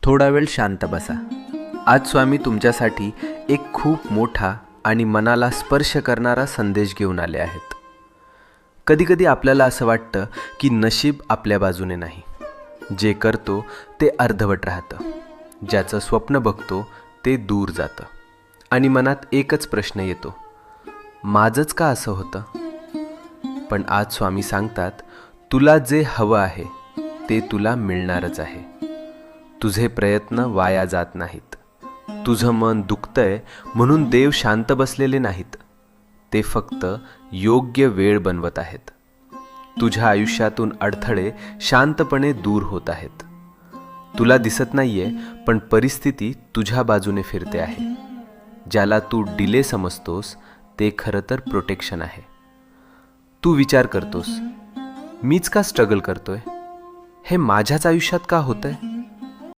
थोडा वेळ शांत बसा. आज स्वामी तुमच्यासाठी एक खूप मोठा आणि मनाला स्पर्श करणारा संदेश घेऊन आले आहेत. कधीकधी आपल्याला असं वाटतं की नशीब आपल्या बाजूने नाही. जे करतो ते अर्धवट राहतं, ज्याचं स्वप्न बघतो ते दूर जातं आणि मनात एकच प्रश्न येतो, माझंच का असं होतं? पण आज स्वामी सांगतात, तुला जे हवं आहे ते तुला मिळणारच आहे. तुझे प्रयत्न वाया जात नाहीत. तुझं मन दुखतंय म्हणून देव शांत बसलेले नाहीत. ते फक्त योग्य वेळ बनवत आहेत. तुझ्या आयुष्यातून अडथळे शांतपणे दूर होत आहेत. तुला दिसत नाहीये, पण परिस्थिती तुझ्या बाजूने फिरते आहे. ज्याला तू डिले समजतोस ते खरं तर प्रोटेक्शन आहे. तू विचार करतोस, मीच का स्ट्रगल करतोय? हे माझ्याच आयुष्यात का होतंय?